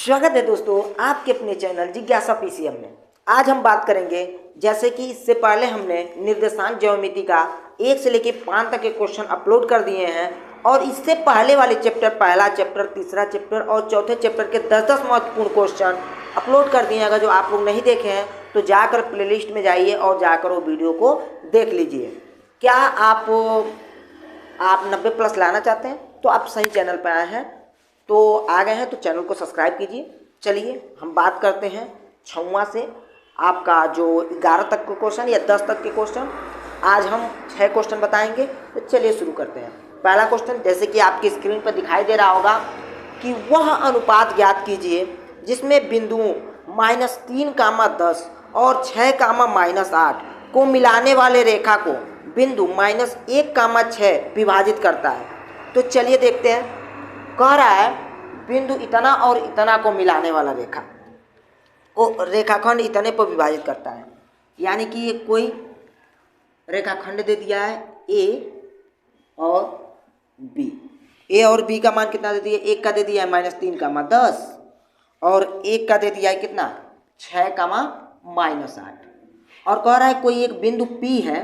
स्वागत है दोस्तों आपके अपने चैनल जिज्ञासा पीसीएम में। आज हम बात करेंगे, जैसे कि इससे पहले हमने निर्देशांक ज्योमेट्री का 1 से लेकर 5 तक के क्वेश्चन अपलोड कर दिए हैं और इससे पहले वाले चैप्टर, पहला चैप्टर, तीसरा चैप्टर और चौथे चैप्टर के 10-10 महत्वपूर्ण क्वेश्चन अपलोड कर दिए हैं। अगर जो आप लोग नहीं देखे हैं तो जाकर प्लेलिस्ट में जाइए और जाकर वो वीडियो को देख लीजिए। क्या आप 90+ लाना चाहते हैं तो आप सही चैनल पर आए हैं, तो आ गए हैं तो चैनल को सब्सक्राइब कीजिए। चलिए हम बात करते हैं 6वां से आपका जो 11 तक के क्वेश्चन या 10 तक के क्वेश्चन। आज हम 6 क्वेश्चन बताएंगे, तो चलिए शुरू करते हैं। पहला क्वेश्चन, जैसे कि आपकी स्क्रीन पर दिखाई दे रहा होगा कि वह अनुपात ज्ञात कीजिए जिसमें बिंदुओं -3, 10 और 6, -8 को मिलाने वाले रेखा को बिंदु -1, 6 विभाजित करता है। तो चलिए देखते हैं। कह रहा है बिंदु इतना और इतना को मिलाने वाला रेखा को रेखाखंड इतने पर विभाजित करता है, यानी कि ये कोई रेखाखंड दे दिया है ए और बी। ए और बी का मान कितना दे दिया? एक का दे दिया है -3, 10 और एक का दे दिया है कितना? 6, -8। और कह रहा है कोई एक बिंदु P है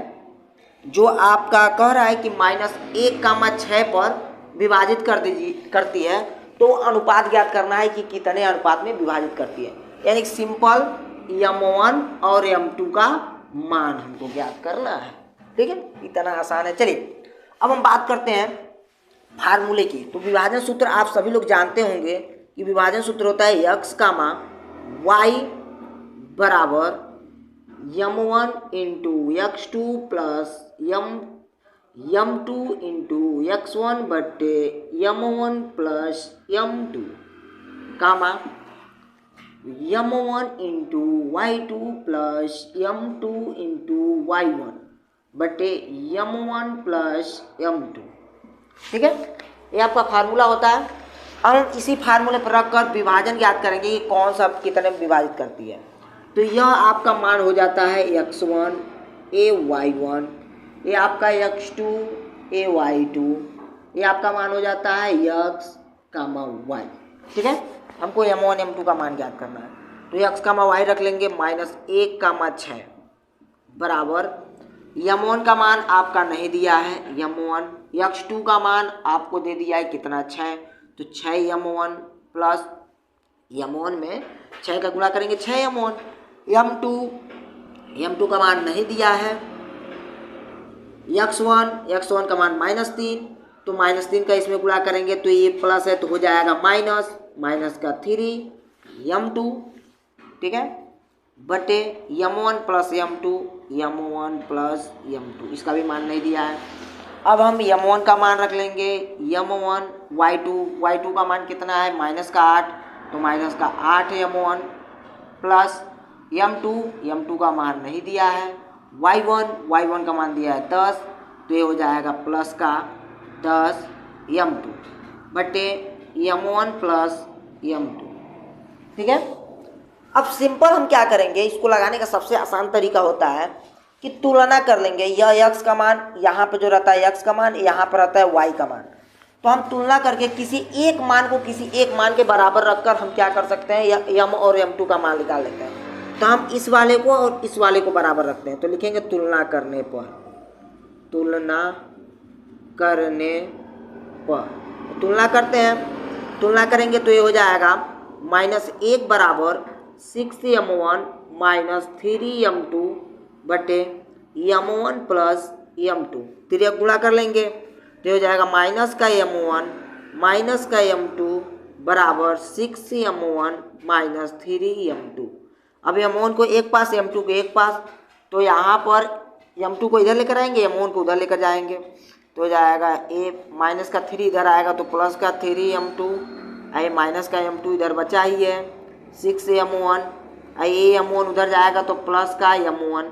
जो आपका कह रहा है कि -1, 6 पर विभाजित करती है। तो अनुपात ज्ञात करना है कि कितने अनुपात में विभाजित करती है, यानी सिंपल m1 और m2 का मान हमको ज्ञात करना है। ठीक है, इतना आसान है। चलिए अब हम बात करते हैं फार्मूले की। तो विभाजन सूत्र आप सभी लोग जानते होंगे कि विभाजन सूत्र होता है x, y बराबर m1 × x2 plus m2 × x1 बटे m1 प्लस m2 कामा m1 × y2 plus m2 × y1 बटे m1 प्लस m2। ठीक है, ये आपका फार्मूला होता है। अब हम इसी फार्मूले पर रखकर विभाजन ज्ञात करेंगे कि कौन सा कितने विभाजित करती है। तो यह आपका मान हो जाता है x1 a y1, ये आपका x2 a y2, ये आपका मान हो जाता है x, y। ठीक है, हमको m1 m2 का मान ज्ञात करना है। तो x, y रख लेंगे -1, 6 बराबर m1 का मान आपका नहीं दिया है m1, x2 का मान आपको दे दिया है कितना? 6। तो 6 m1 प्लस m1 में 6 का गुणा करेंगे 6 m1, m2 का मान नहीं दिया है, x1 का मान -3, तो -3 का इसमें गुणा करेंगे तो ये प्लस है तो हो जाएगा माइनस का 3 m2। ठीक है, बटे m1 प्लस m2, इसका भी मान नहीं दिया है। अब हम m1 का मान रख लेंगे m1 y2 का मान कितना है? -8, तो -8 m1 प्लस m2 का मान नहीं दिया है, y1 का मान दिया है 10, तो ये हो जाएगा प्लस का 10 m2 बटे m1 प्लस m2। ठीक है, अब सिंपल हम क्या करेंगे, इसको लगाने का सबसे आसान तरीका होता है कि तुलना कर लेंगे। यह x का मान यहाँ पर जो रहता है x का मान, यहाँ पर रहता है y का मान। तो हम तुलना करके किसी एक मान को किसी एक मान के बराबर रखकर हम क्या कर सकते हैं, m और m2 का मान निकाल लेते हैं। तो हम इस वाले को और इस वाले को बराबर रखते हैं, तो लिखेंगे तुलना करने पर तुलना करते हैं। तुलना करेंगे तो ये हो जाएगा -1 बराबर 6m1 -3 m2 बटे m1 प्लस m2। तिर्यक गुणा कर लेंगे तो हो जाएगा माइनस का m2 बराबर 6m1 -3 m2। अब m1 को एक पास, m2 को एक पास, तो यहाँ पर m2 को इधर लेकर आएंगे, m1 को उधर लेकर जाएंगे, तो हो जाएगा माइनस का 3 इधर आएगा तो प्लस का 3 m2, ये माइनस का m2 इधर बचा ही है 6 m1, ये m1 उधर जाएगा तो प्लस का m1,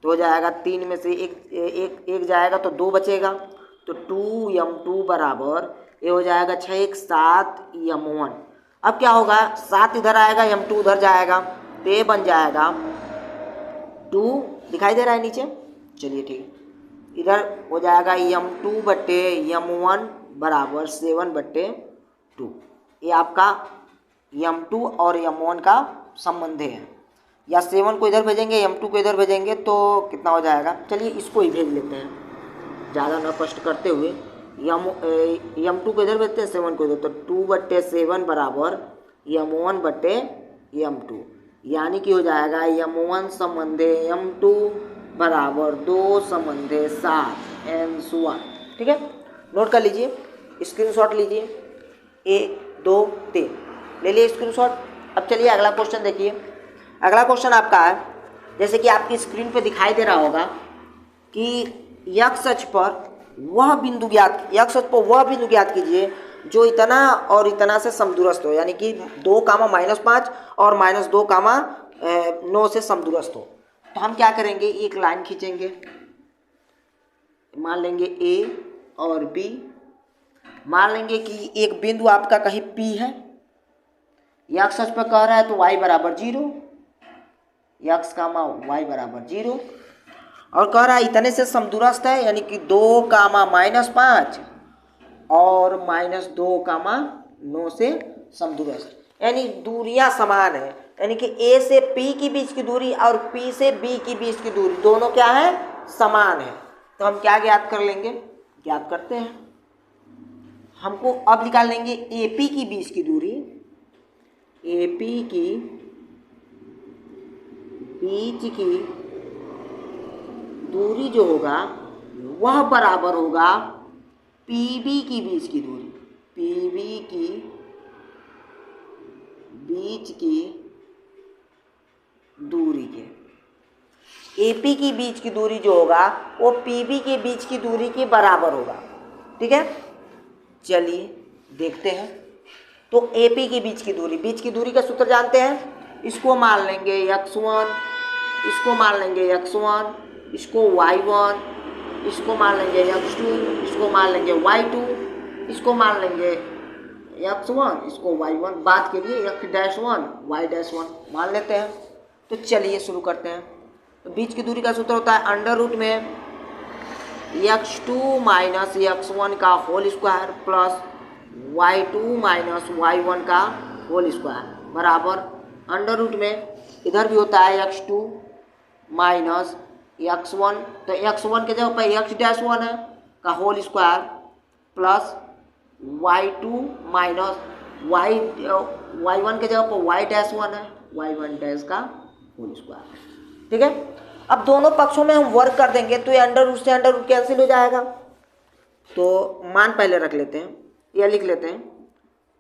तो हो जाएगा 3 में से एक जाएगा तो 2 बचेगा, तो 2 m2 बराबर ये हो जाएगा 6 7 m1। अब क्या होगा, 7 इधर आएगा, m2 उधर जाएगा, तो ये बन जाएगा 2, दिखाई दे रहा है नीचे? चलिए ठीक है, इधर हो जाएगा m2 बटे m1 बराबर 7/2। ये आपका m2 और m1 का संबंध है, या 7 को इधर भेजेंगे m2 को इधर भेजेंगे तो कितना हो जाएगा। चलिए इसको ही भेज लेते हैं ज़्यादा न कष्ट करते हुए। m2 को इधर भेजते हैं, 7 को इधर, तो 2/7 बराबर m1/m2, यानी कि हो जाएगा m1 संबंधे m2 बराबर 2 संबंधे 7 n1। ठीक है, नोट कर लीजिए, स्क्रीनशॉट लीजिए। 1 2 3 ले लिए स्क्रीनशॉट। अब चलिए अगला क्वेश्चन देखिए। अगला क्वेश्चन आपका है, जैसे कि आपकी स्क्रीन पे दिखाई दे रहा होगा कि x अक्ष पर वह बिंदु ज्ञात कीजिए जो इतना और इतना से समदूरस्थ हो, यानी कि 2, -5 और -2, 9 से समदूरस्थ हो। तो हम क्या करेंगे, एक लाइन खींचेंगे, मान लेंगे A और B, मान लेंगे कि एक बिंदु आपका कहीं P है, x अक्ष पर कह रहा है तो y बराबर 0, x, y बराबर 0, और कह रहा है इतने से समदूरस्थ है, यानी कि 2, -5 और -2, 9 से समदूरस्थ, यानी दूरियां समान है, यानी कि A से P के बीच की दूरी और P से B के बीच की दूरी दोनों क्या है, समान है। तो हम क्या ज्ञात कर लेंगे, ज्ञात करते हैं। हमको अब निकाल लेंगे AP की बीच की दूरी, AP की बीच की दूरी जो होगा वह बराबर होगा PB की बीच की दूरी, PB की बीच की दूरी के। AP की बीच की दूरी जो होगा वो PB के बीच की दूरी के बराबर होगा। ठीक है, चलिए देखते हैं। तो AP की बीच की दूरी का सूत्र जानते हैं, इसको मान लेंगे x1, इसको मान लेंगे x1, इसको y1, इसको मान लेंगे x2, इसको मान लेंगे y2, इसको मान लेंगे x1, इसको y1, बात के लिए x-1 y-1 मान लेते हैं। तो चलिए शुरू करते हैं। तो बीच की दूरी का सूत्र होता है अंडर रूट में x2 माइनस x1 का whole square plus y2 minus y1 का होल स्क्वायर बराबर अंडर रूट में इधर भी होता है x2 माइनस x1, तो x1 के जगह पर x-1 है का whole square plus y2 minus y1 के जगह पर y-1 है y1 का होल स्क्वायर। ठीक है, अब दोनों पक्षों में हम वर्क कर देंगे तो ये अंडर रूट से अंडर रूट कैंसिल हो जाएगा। तो मान पहले रख लेते हैं, यह लिख लेते हैं,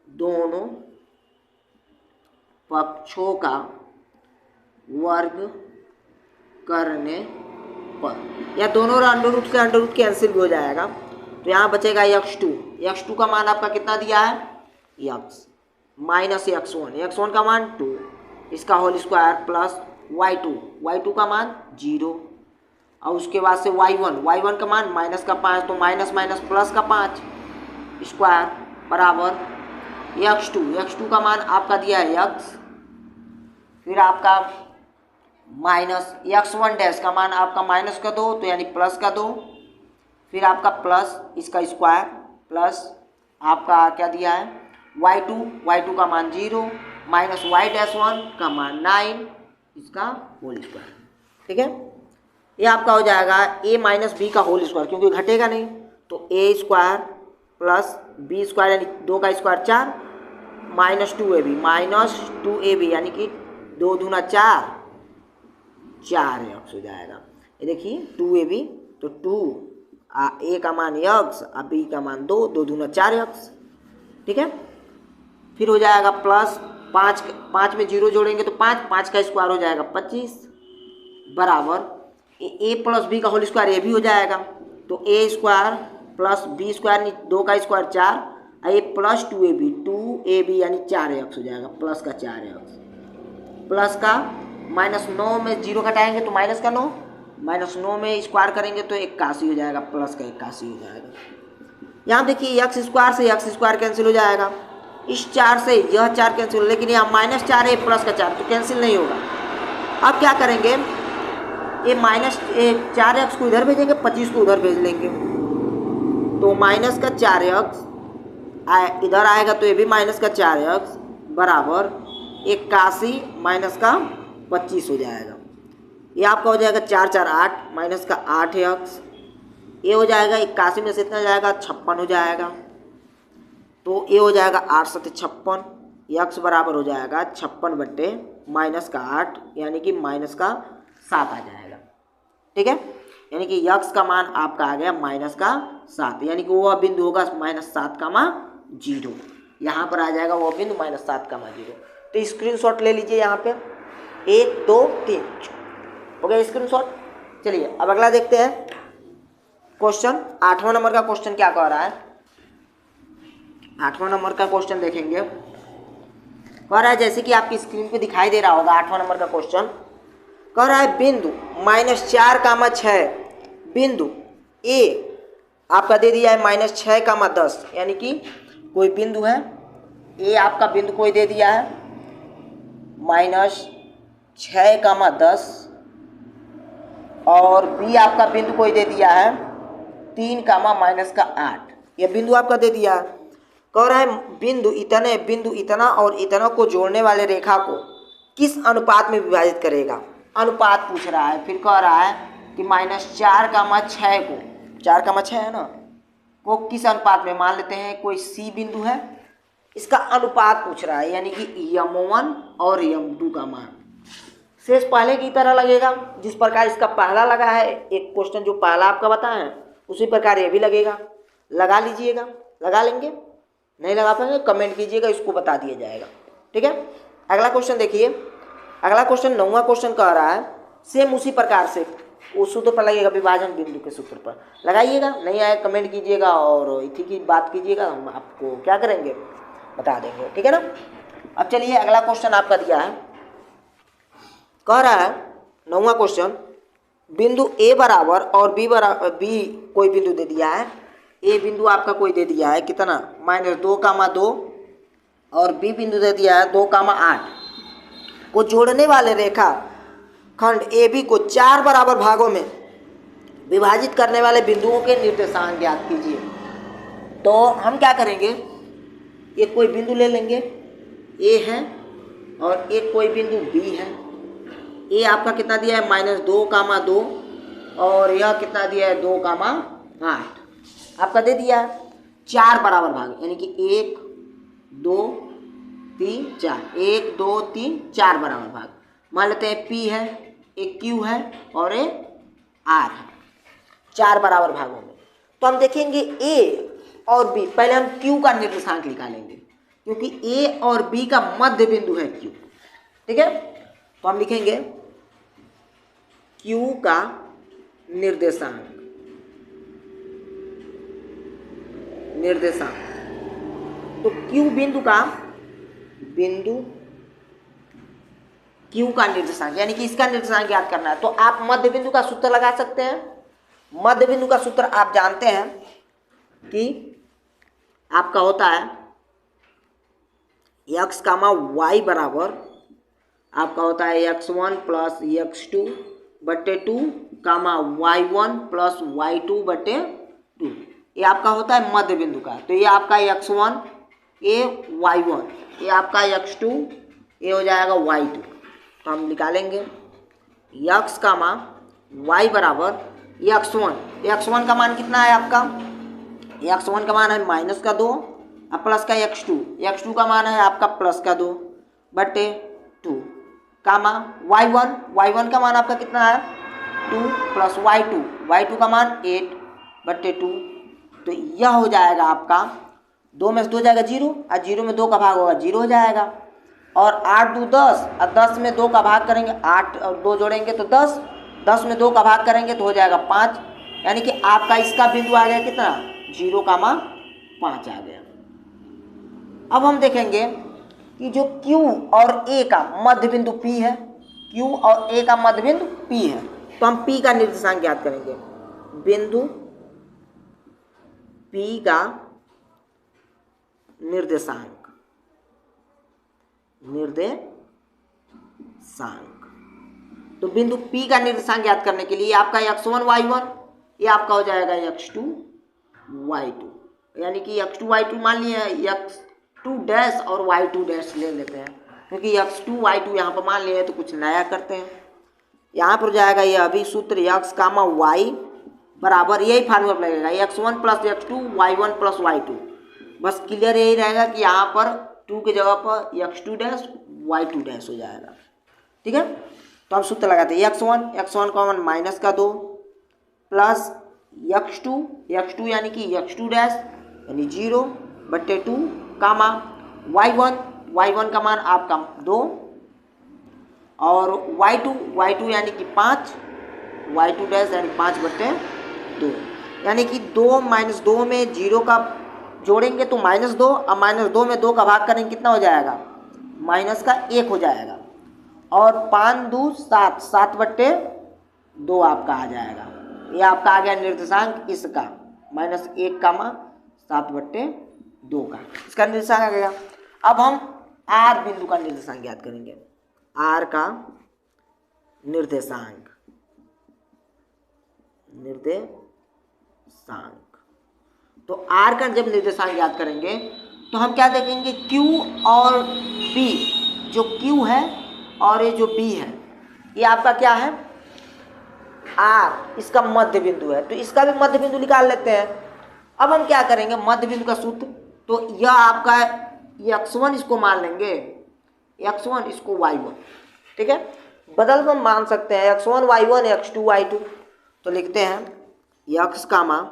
दोनों पक्षों का वर्ग करने पर, या दोनों अंडर रूट से अंडर रूट कैंसिल भी हो जाएगा। तो यहाँ बचेगा x2 का मान आपका कितना दिया है, x माइनस x1 का मान 2, इसका होल स्क्वायर प्लस y2 का मान 0, और उसके बाद से y1 का मान माइनस का 5, तो माइनस माइनस प्लस का 5 स्क्वायर बराबर x2 का मान आपका दिया है x, फिर आपका माइनस x1 डैश का मान आपका माइनस का 2, तो यानी प्लस का 2, फिर आपका प्लस इसका स्क्वायर प्लस आपका क्या दिया है y2 का मान 0 माइनस y-1 का मान 9, इसका होल स्क्वायर। ठीक है, ये आपका हो जाएगा a माइनस बी का होल स्क्वायर, क्योंकि घटेगा नहीं, तो a square plus b square यानी 2 का स्क्वायर 4 माइनस 2ab यानी कि 2 दूना 4 4x हो जाएगा। ये देखिए 2ab, तो 2 a का मान x और b का मान 2 दूना 4x। ठीक है, फिर हो जाएगा प्लस 5 में 0 जोड़ेंगे तो 5 का स्क्वायर हो जाएगा 25 बराबर a प्लस बी का होल स्क्वायर ये भी हो जाएगा, तो a square plus b square 2 का स्क्वायर 4 a प्लस 2ab यानी 4x हो जाएगा, प्लस का 4x प्लस का माइनस 9 में 0 घटाएंगे तो माइनस का 9, माइनस 9 में स्क्वायर करेंगे तो 81 हो जाएगा, प्लस का 81 हो जाएगा। यहाँ देखिए x स्क्वायर से x स्क्वायर कैंसिल हो जाएगा, इस 4 से यह 4 कैंसिल, लेकिन यहाँ माइनस 4 है प्लस का 4 तो कैंसिल नहीं होगा। अब क्या करेंगे, ये माइनस 4x को इधर भेजेंगे, 25 को उधर भेज लेंगे, तो माइनस का 4x इधर आएगा तो ये भी माइनस का 4x बराबर 81 माइनस का 25 हो जाएगा। ये आपका हो जाएगा 4 4 8 माइनस का 8 यक्स। ये हो जाएगा 81 में से इतना जाएगा 56 हो जाएगा। तो ये हो जाएगा 8 7 56, यक्स बराबर हो जाएगा 56 बट्टे माइनस का 8 यानी कि माइनस का 7 आ जाएगा। ठीक है, यानी कि यक्स का मान आपका आ गया माइनस का 7, यानी कि वह बिंदु होगा -7, 0। यहाँ पर आ जाएगा वह बिंदु -7, 0। तो स्क्रीनशॉट ले लीजिए यहाँ पे 1 2 3 हो गया स्क्रीनशॉट। चलिए अब अगला देखते हैं क्वेश्चन। 8वां नंबर का क्वेश्चन क्या कह रहा है। 8वां नंबर का क्वेश्चन देखेंगे, कह रहा है जैसे कि आपकी स्क्रीन पे दिखाई दे रहा होगा 8वां नंबर का क्वेश्चन कह रहा है बिंदु -4, 6 बिंदु ए आपका दे दिया है -6, 10, यानी कि कोई बिंदु है ए, आपका बिंदु कोई दे दिया है -6, 10 और बी आपका बिंदु कोई दे दिया है 3, -8। यह बिंदु आपका दे दिया है। कह रहा है बिंदु इतना और इतना को जोड़ने वाले रेखा को किस अनुपात में विभाजित करेगा। अनुपात पूछ रहा है। फिर कह रहा है कि -4, 6 को 4, 6 है ना, को किस अनुपात में, मान लेते हैं कोई सी बिंदु है, इसका अनुपात पूछ रहा है, यानी कि m1 और m2 का मान। शेष पहले की तरह लगेगा जिस प्रकार इसका पहला लगा है, एक क्वेश्चन जो पहला आपका बताया है उसी प्रकार ये भी लगेगा। लगा लीजिएगा, लगा लेंगे, नहीं लगा पाएंगे कमेंट कीजिएगा, इसको बता दिया जाएगा। ठीक है, अगला क्वेश्चन देखिए। अगला क्वेश्चन 9वां क्वेश्चन कह रहा है सेम उसी प्रकार से उस सूत्र पर लगेगा, विभाजन बिंदु के सूत्र पर लगाइएगा। नहीं आए कमेंट कीजिएगा और इसी की बात कीजिएगा, हम आपको क्या करेंगे बता देंगे। ठीक है ना। अब चलिए अगला क्वेश्चन आपका दिया है, कह रहा है 9वां क्वेश्चन बिंदु ए बराबर और बी कोई बिंदु दे दिया है। ए बिंदु आपका कोई दे दिया है कितना -2, 2 और बी बिंदु दे दिया है 2, 8 को जोड़ने वाले रेखा खंड ए बी को 4 बराबर भागों में विभाजित करने वाले बिंदुओं के निर्देशांक ज्ञात कीजिए। तो हम क्या करेंगे, एक कोई बिंदु ले लेंगे ए है और एक कोई बिंदु बी है। ए आपका कितना दिया है -2, 2 और यह कितना दिया है 2, 8 आपका दे दिया है। 4 बराबर भाग, यानी कि 1 2 3 4, 1 2 3 4 बराबर भाग। मान लेते हैं P है, एक Q है और एक R है, 4 बराबर भागों में। तो हम देखेंगे A और B, पहले हम Q का निर्देशांक निकालेंगे क्योंकि A और B का मध्य बिंदु है Q। ठीक है, तो हम लिखेंगे Q का निर्देशांक तो Q बिंदु Q का निर्देशांक, यानी कि इसका निर्देशांक ज्ञात करना है। तो आप मध्य बिंदु का सूत्र लगा सकते हैं। मध्य बिंदु का सूत्र आप जानते हैं कि आपका होता है x, y बराबर आपका होता है x1 प्लस x2 बट्टे 2, y1 प्लस y2 बट्टे 2। ये आपका होता है मध्य बिंदु का। तो ये आपका x1, ये y1, ये आपका x2, ये हो जाएगा y2। तो हम निकालेंगे x, y बराबर x1 का मान कितना है आपका, x1 का मान है -2 और प्लस का x2 का मान है आपका +2 बट्टे 2, y1 का मान आपका कितना है 2 प्लस y2 का मान 8 बट्टे 2। तो यह हो जाएगा आपका 2 में से 2 जाएगा 0 और 0 में 2 का भाग होगा 0 हो जाएगा। और 8 2 10 और 10 में 2 का भाग करेंगे, 8 और 2 जोड़ेंगे तो 10, 10 में 2 का भाग करेंगे तो हो जाएगा 5, यानी कि आपका इसका बिंदु आ गया कितना 0, 5 आ गया। अब हम देखेंगे कि जो Q और A का मध्य बिंदु P है, Q और A का मध्य बिंदु P है, तो हम P का निर्देशांक ज्ञात करेंगे। बिंदु P का निर्देशांक तो बिंदु P का निर्देशांक ज्ञात करने के लिए आपका x1 y1, ये आपका हो जाएगा x2 y2, यानी कि x2 y2 मान लिया x टू डैश और वाई टू डैश ले लेते हैं, क्योंकि x2 y2 यहाँ पर मान लिए तो कुछ नया करते हैं। यहाँ पर जाएगा ये अभी सूत्र x कामा y बराबर, यही फार्मूला लगेगा x1 plus x2 y1 plus y2। बस क्लियर यही रहेगा कि यहाँ पर 2 की जगह पर x2 डैश y2 डैश हो जाएगा। ठीक है, तो हम सूत्र लगाते हैं x1 कॉमन माइनस का 2 प्लस x2 यानी कि x2 डैश यानी 0/2 कामा y1 का मान आपका 2 और y2 यानी कि 5 y2 डैश यानी 5/2 यानी कि 2 - 2 में 0 का जोड़ेंगे तो -2 और -2 में 2 का भाग करेंगे कितना हो जाएगा, -1 हो जाएगा और 5 2 7 7/2 आपका आ जाएगा। ये आपका आ गया निर्देशांक इसका -1 कामा 7/2 का, इसका निर्देशांक आ गया। अब हम R बिंदु का निर्देशांक ज्ञात करेंगे। R का निर्देशांक तो R का जब निर्देशांक ज्ञात करेंगे तो हम क्या देखेंगे, Q और B, जो Q है और ये जो B है ये आपका क्या है, R इसका मध्य बिंदु है, तो इसका भी मध्य बिंदु निकाल लेते हैं। अब हम क्या करेंगे, मध्य बिंदु का सूत्र, तो यह आपका x1 इसको मान लेंगे, x1 इसको y1, ठीक है, बदल कर मान सकते हैं x1 y1 x2 y2। तो लिखते हैं x कामा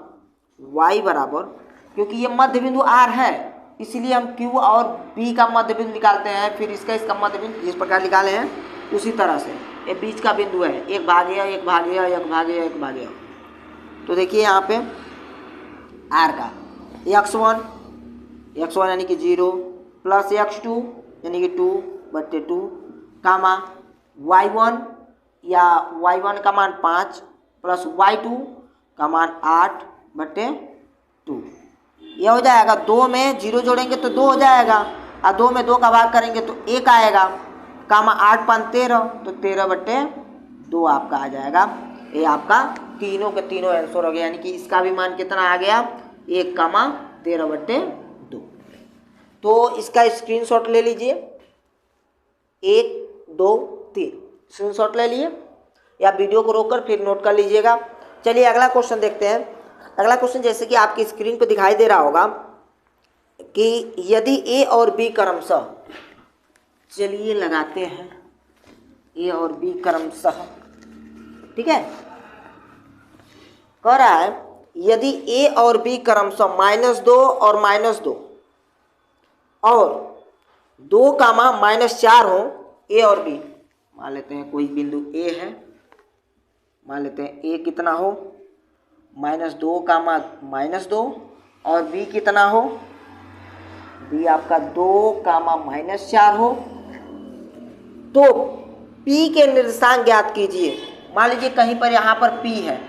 y बराबर, क्योंकि ये मध्य बिंदु R है इसीलिए हम Q और B का मध्य बिंदु निकालते हैं, फिर इसका मध्य बिंदु जिस प्रकार निकाले हैं उसी तरह से ये बीच का बिंदु है, एक भाग्य। तो देखिए यहाँ पे R का x1 यानी कि 0 प्लस x2 यानी कि 2/2 कामा y1 या y1 का मान 5 प्लस y2 का मान 8/2। यह हो जाएगा, 2 में 0 जोड़ेंगे तो 2 हो जाएगा और 2 में 2 का भाग करेंगे तो 1 आएगा, कामा 8 5 13 तो 13/2 आपका आ जाएगा। ये आपका तीनों के तीनों आंसर हो गया, यानी कि इसका भी मान कितना आ गया, 1 कामा 13/2। तो इसका स्क्रीनशॉट ले लीजिए, 1 2 3 स्क्रीनशॉट ले लिए या वीडियो को रोककर फिर नोट कर लीजिएगा। चलिए अगला क्वेश्चन देखते हैं। अगला क्वेश्चन जैसे कि आपकी स्क्रीन पर दिखाई दे रहा होगा कि यदि ए और बी क्रमशः, चलिए लगाते हैं ए और बी क्रमशः, ठीक है, कह रहा है यदि ए और बी क्रमशः -2 और -2 और 2 कामा -4 हो, ए और बी, मान लेते हैं कोई बिंदु ए है, मान लेते हैं ए कितना हो -2 कामा -2 और बी कितना हो, बी आपका 2 कामा -4 हो, तो P के निर्देशांक ज्ञात कीजिए। मान लीजिए कहीं पर यहाँ पर P है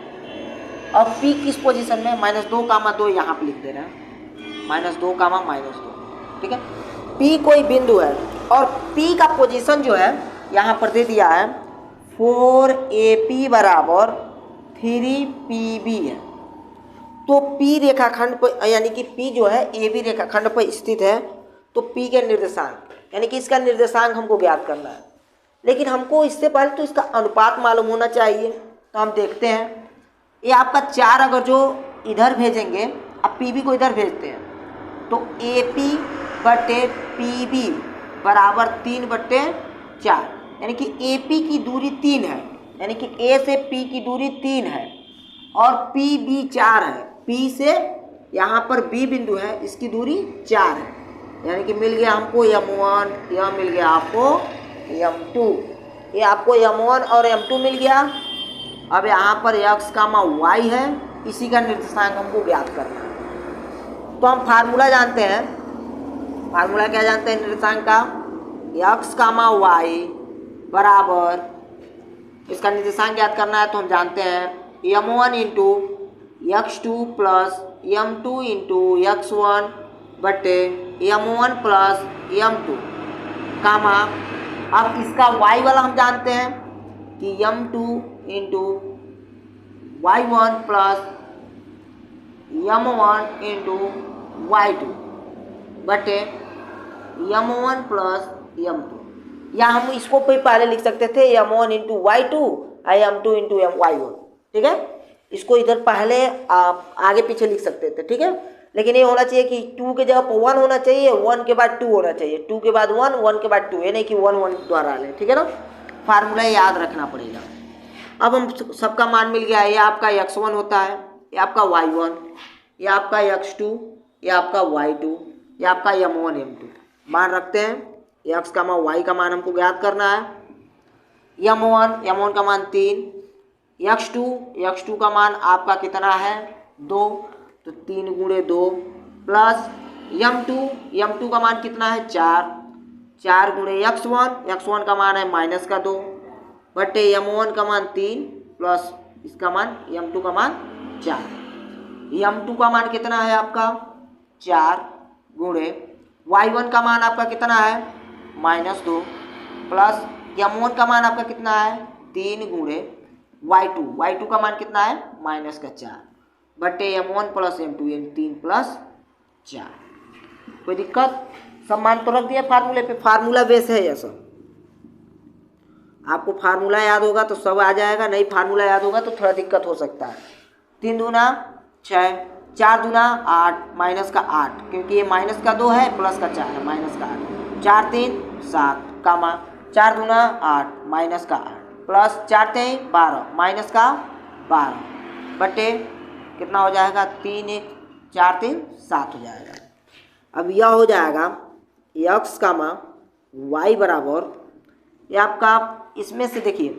और P किस पोजीशन में, -2 कामा 2 यहाँ पर लिख दे रहे हैं, -2 कामा -2, ठीक है। P कोई बिंदु है और P का पोजीशन जो है यहाँ पर दे दिया है 4AP बराबर 3PB है। तो P रेखाखंड पर, यानी कि P जो है AB रेखाखंड पर स्थित है, तो P के निर्देशांक यानी कि इसका निर्देशांक हमको ज्ञात करना है, लेकिन हमको इससे पहले तो इसका अनुपात मालूम होना चाहिए। तो हम देखते हैं, ये आपका 4 अगर जो इधर भेजेंगे, अब PB को इधर भेजते हैं, तो AP/PB बराबर 3/4, यानी कि AP की दूरी 3 है, यानी कि A से P की दूरी 3 है और PB 4 है, P से यहाँ पर B बिंदु है इसकी दूरी 4 है, यानी कि मिल गया हमको M1, यह मिल गया आपको M2, ये आपको M1 और M2 मिल गया। अब यहाँ पर x कामा y है, इसी का निर्देशांक हमको ज्ञात करना है। तो हम फार्मूला जानते हैं, फार्मूला क्या जानते हैं निर्देशांक का, x कामा y बराबर, इसका निर्देशांक ज्ञात करना है तो हम जानते हैं M1 into x2 plus M2 into x1 बटे M1 प्लस M2 कामा, अब इसका y वाला हम जानते हैं कि M2 into y1 plus M1 into y2 बटे m1 प्लस m2, या हम इसको भी पहले लिख सकते थे m1 इंटू y2 और m2 इंटू y1, ठीक है। इसको इधर पहले आप आगे पीछे लिख सकते थे, ठीक है। लेकिन ये होना चाहिए कि 2 के जगह 1 होना चाहिए, 1 के बाद 2 होना चाहिए, 2 के बाद 1, 1 के बाद 2, ये नहीं कि 1 1 द्वारा लें, ठीक है ना। फार्मूला याद रखना पड़ेगा। अब हम सबका मान मिल गया, ये आपका x1 होता है, ये आपका y1, ये आपका x2, ये आपका y2, ये आपका m1 m2। मान रखते हैं, x का मान y का मान हमको ज्ञात करना है, m1 का मान 3, x2 का मान आपका कितना है 2, तो 3 गुणे 2 प्लस m2 का मान कितना है 4 गुणे x1 का मान है माइनस का 2 बटे m1 का मान 3 प्लस इसका मान m2 का मान 4। m2 का मान कितना है आपका 4 गुणे y1 का मान आपका कितना है -2 प्लस m1 का मान आपका कितना है 3 गुणे y2 का मान कितना है -4 बटे m1 प्लस m2 3 प्लस 4। कोई दिक्कत? सब मान तो रख दिया फार्मूले पे, फार्मूला बेस है ये सब। आपको फार्मूला याद होगा तो सब आ जाएगा, नहीं फार्मूला याद होगा तो थोड़ा दिक्कत हो सकता है। 3 दूना 6, 4 दूना 8, माइनस का 8, क्योंकि ये माइनस का 2 है प्लस का 4 है, माइनस का 8, 4 3 7 कामा 4 दूना 8 माइनस का 8 प्लस 4 3 12 माइनस का 12 बटे कितना हो जाएगा 3 1 4 3 7 हो जाएगा। अब यह हो जाएगा x का मान y बराबर, ये आपका इसमें से देखिए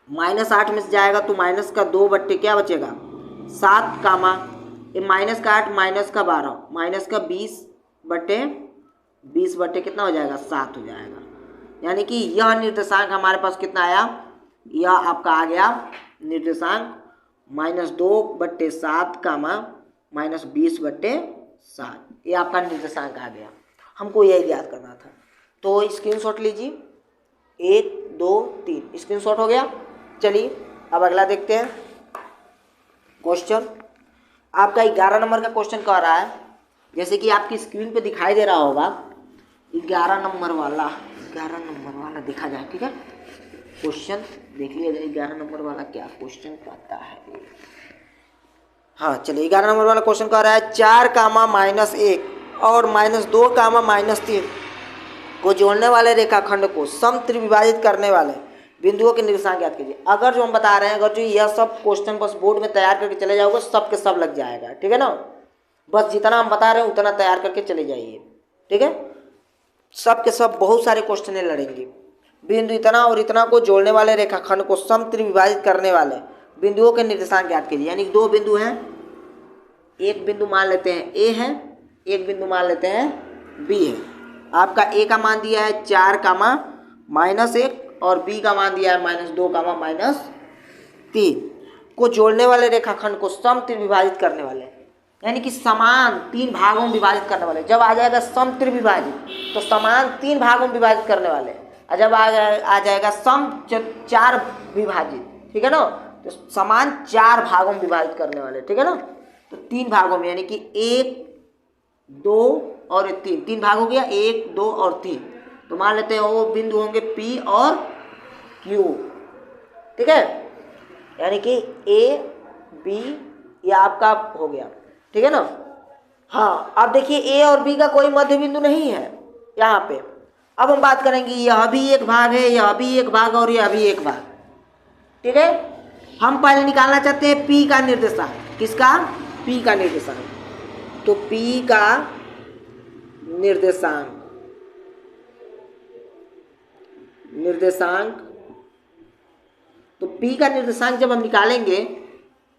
-8 में से जाएगा तो माइनस का 2 बट्टे क्या बचेगा 7 कामा ये माइनस का 8 माइनस का 12 माइनस का 20 बट्टे कितना हो जाएगा 7 हो जाएगा। यानी कि यह निर्देशांक हमारे पास कितना आया, यह आपका आ गया निर्देशांक -2 बट्टे 7 कामा -20/7, ये आपका निर्देशांक आ गया। हमको यही याद करना था, तो स्क्रीनशॉट लीजिए 1 2 3 स्क्रीनशॉट हो गया। चलिए अब अगला देखते हैं क्वेश्चन। आपका 11 नंबर का क्वेश्चन कह रहा है, जैसे कि आपकी स्क्रीन पे दिखाई दे रहा होगा 11 नंबर वाला देखा जाए, ठीक है। क्वेश्चन देख लिया जाए 11 नंबर वाला क्या क्वेश्चन कहता है। हाँ चलिए 11 नंबर वाला क्वेश्चन कह रहा है 4 कामा -1 और -2 कामा -3 को जोड़ने वाले रेखाखंड को समत्रिविभाजित करने वाले बिंदुओं के निर्देशांक ज्ञात कीजिए। अगर जो हम बता रहे हैं, अगर जो यह सब क्वेश्चन बस बोर्ड में तैयार करके चले जाओगे सब के सब लग जाएगा, ठीक है ना। बस जितना हम बता रहे हैं उतना तैयार करके चले जाइए, ठीक है। सब के सब बहुत सारे क्वेश्चन लड़ेंगे। बिंदु इतना और इतना को जोड़ने वाले रेखाखंड को समत्रिविभाजित करने वाले बिंदुओं के निर्देशांक ज्ञात कीजिए। यानी 2 बिंदु हैं, एक बिंदु मान लेते हैं A है, एक बिंदु मान लेते हैं B है। आपका A का मान दिया है 4 कामा -1 और B का मान दिया है -2 कामा -3 को जोड़ने वाले रेखाखंड को समत्रिविभाजित करने वाले, यानी कि समान 3 भागों में विभाजित करने वाले। जब आ जाएगा समत्रिविभाजित तो समान 3 भागों में विभाजित करने वाले, और जब आ जाएगा सम 4 विभाजित, ठीक है ना, तो समान 4 भागों में विभाजित करने वाले, ठीक है ना। तो 3 भागों में, यानी कि 1 2 और 3 भाग हो गया, 1 2 और 3। तो मान लेते हैं वो बिंदु होंगे P और Q, ठीक है। यानी कि A B ये आपका हो गया, ठीक है ना। हाँ अब देखिए A और B का कोई मध्य बिंदु नहीं है यहाँ पे। अब हम बात करेंगे यह भी एक भाग है, यह भी एक भाग और यह भी एक भाग, ठीक है। हम पहले निकालना चाहते हैं P का निर्देशांक। किसका? P का निर्देशांक। तो P का निर्देशांक तो P का निर्देशांक जब हम निकालेंगे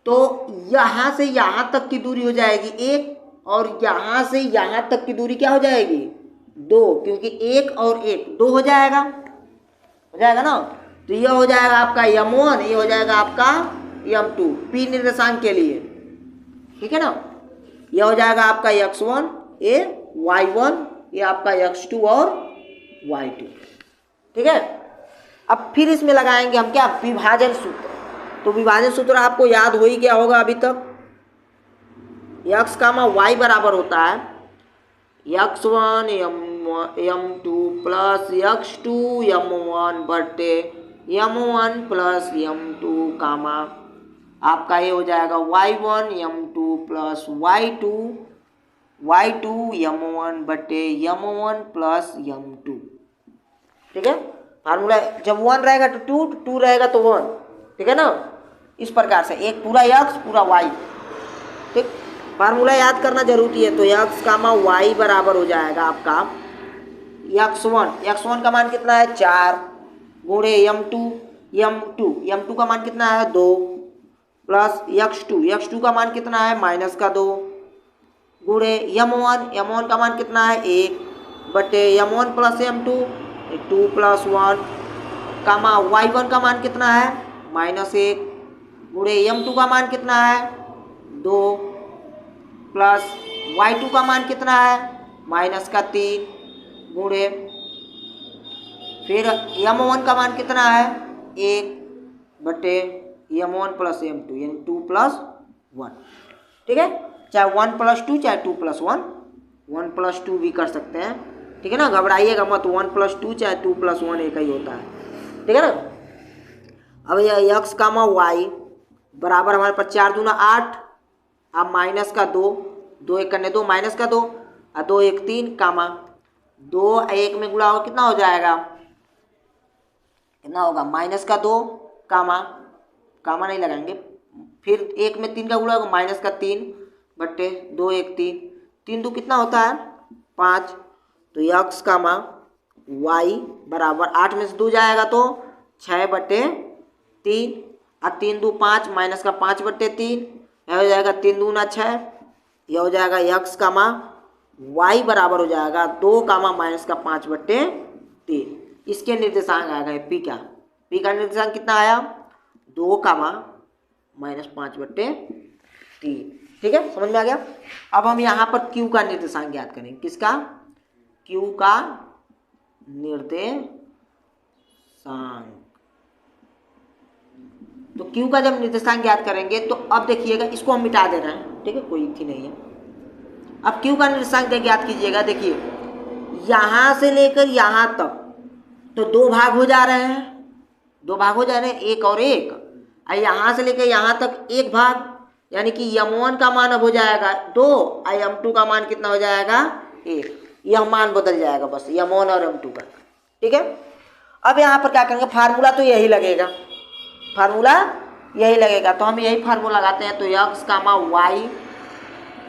तो यहाँ से यहाँ तक की दूरी हो जाएगी 1 और यहाँ से यहाँ तक की दूरी क्या हो जाएगी 2, क्योंकि 1 और 1 2 हो जाएगा ना। तो यह हो जाएगा आपका m1, ये हो जाएगा आपका m2 P निर्देशांक के लिए, ठीक है ना। यह हो जाएगा आपका x1 ये y1, ये आपका x2 और y2, ठीक है। अब फिर इसमें लगाएंगे हम क्या, विभाजन सूत्र। तो विभाजन सूत्र आपको याद हो ही गया होगा अभी तक। x, y बराबर होता है x1 m1 m2 plus x2 m1 बटे m1 प्लस m2 कामा आपका ये हो जाएगा y1 m2 plus y2 m1 बटे m1 प्लस m2। ठीक है, फार्मूला जब 1 रहेगा तो 2 रहेगा तो 1। ठीक है ना, इस प्रकार से एक पूरा x पूरा y। ठीक, फार्मूला याद करना जरूरी है। तो x कामा y बराबर हो जाएगा आपका x1 का मान कितना है 4 गुणे m2 का मान कितना है 2 प्लस x2 का मान कितना है -2 गुणे m1 का मान कितना है 1 बटे m1 प्लस m2 2 प्लस 1 कामा y1 का मान कितना है -1 गुणे m2 का मान कितना है 2 प्लस y2 का मान कितना है -3 गुणे फिर m1 का मान कितना है 1 बटे m1 प्लस m2 यानी 2 प्लस 1। ठीक है, चाहे 1 प्लस 2 चाहे 2 प्लस 1, 1 प्लस 2 भी कर सकते हैं। ठीक है ना, घबराइएगा मत, 1 प्लस 2 चाहे 2 प्लस 1 एक ही होता है। ठीक है ना, अब यह x कामा y बराबर हमारे पास 4 दूना 8, अब माइनस का 2 1 करने 2 माइनस का 2 और 2 1 3 कामा 2 1 में गुणा हो कितना हो जाएगा, कितना होगा माइनस का 2 कामा नहीं लगाएंगे, फिर 1 में 3 का गुणा होगा -3 बट्टे 2 1 3 2 कितना होता है 5। तो x कामा y बराबर 8 में से 2 जाएगा तो 6 बट्टे 3 और 3 2 5 माइनस का 5 बट्टे 3, यह हो जाएगा 3 दूना 6, यह हो जाएगा x कामा y बराबर हो जाएगा 2 कामा माइनस का 5 बट्टे 3। इसके निर्देशांक आ गए p का निर्देशांक कितना आया 2 कामा -5 बट्टे 3। ठीक है, समझ में आ गया। अब हम यहाँ पर q का निर्देशांक ज्ञात करेंगे। किसका, q का निर्देशांक। तो q का जब निर्देशांक ज्ञात करेंगे तो अब देखिएगा, इसको हम मिटा दे रहे हैं। ठीक है, कोई थी नहीं है। अब q का निर्देशांक ज्ञात कीजिएगा। देखिए यहाँ से लेकर यहाँ तक तो 2 भाग हो जा रहे हैं, 2 भाग हो जा रहे हैं, 1 और 1। और यहाँ से लेकर यहाँ तक 1 भाग, यानी कि m1 का मान अब हो जाएगा 2 और m2 का मान कितना हो जाएगा 1। यह मान बदल जाएगा बस m1 और m2 का। ठीक है, अब यहाँ पर क्या करेंगे, फार्मूला तो यही लगेगा, तो हम यही फार्मूला लगाते हैं। तो x कामा y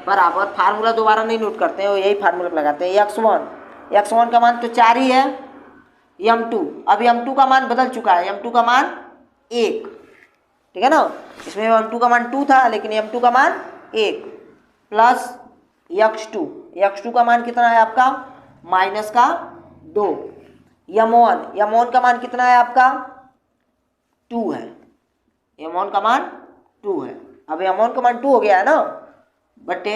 बराबर, फार्मूला दोबारा नहीं नोट करते हैं, यही फार्मूला लगाते हैं। x1 का मान तो 4 ही है, m2 अभी m2 का मान बदल चुका है, m2 का मान 1। ठीक है ना, इसमें m2 का मान 2 था लेकिन m2 का मान 1 प्लस x2 का मान कितना है आपका -2, m1 का मान कितना है आपका 2 है, m1 का मान 2 है। अब m1 का मान 2 हो गया है ना, बटे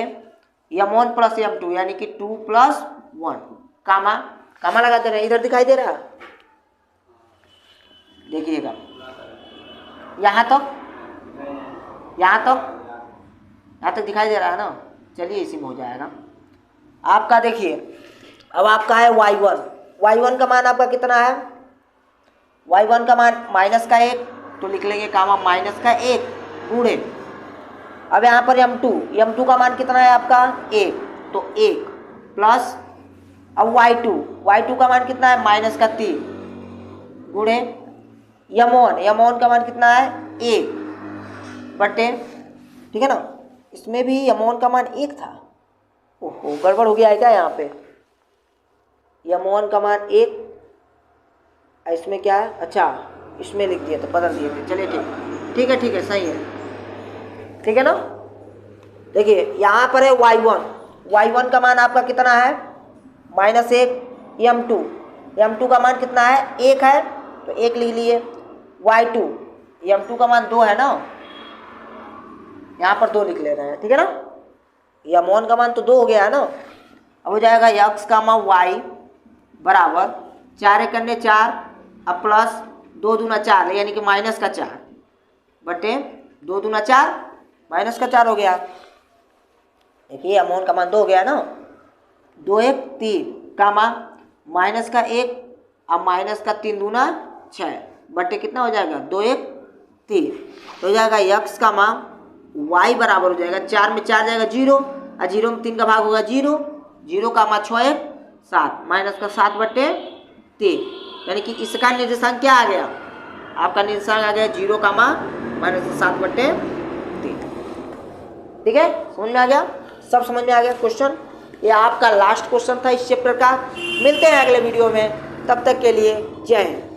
m1 प्लस m2 यानी कि 2 प्लस 1 कामा लगाते रहे। इधर दिखाई दे रहा है, देखिएगा यहाँ तक दिखाई दे रहा है ना। चलिए इसी में हो जाएगा आपका। देखिए अब आपका है y1 का मान आपका कितना है, y1 का मान -1 तो लिख लेंगे कामा -1 गुणे, अब यहाँ पर m2 का मान कितना है आपका 1 तो 1 प्लस, अब y2 का मान कितना है -3 गुणे m1 का मान कितना है 1 बटे। ठीक है ना, इसमें भी m1 का मान 1 था, ओहो गड़बड़ हो गया है क्या यहाँ पे, m1 का मान 1 इसमें क्या है, अच्छा इसमें लिख दिया तो बदल दिए थे। चलिए ठीक है सही है। ठीक है ना, देखिए यहाँ पर है y1 का मान आपका कितना है -1, m2 का मान कितना है 1 है तो 1 लिख लिए, m2 का मान 2 है ना, यहाँ पर 2 लिख ले रहे हैं। ठीक है ना, m1 का मान तो 2 हो गया है ना। अब हो जाएगा x कामा y बराबर 4 1 करने 4 अब प्लस 2 दूना 4 यानी कि -4 बटे 2 दूना 4 -4 हो गया। देखिए m1 का मान 2 हो गया ना, 2 1 3 कामा माइनस का 1, अब माइनस का 3 दूना 6 बटे कितना हो जाएगा 2 1 3, तो हो जाएगा x का मान y बराबर हो जाएगा 4 में 4 जाएगा 0 और 0 में 3 का भाग होगा 0, 0 का मान 6 1 7 माइनस का 7 बटे 3, यानी कि इसका निर्देशांक क्या आ गया, आपका निर्देशांक आ गया 0 का मान माइनस 7 बटे 3। ठीक है, समझ में आ गया, सब समझ में आ गया क्वेश्चन। ये आपका लास्ट क्वेश्चन था इस चैप्टर का। मिलते हैं अगले वीडियो में, तब तक के लिए जय हिंद।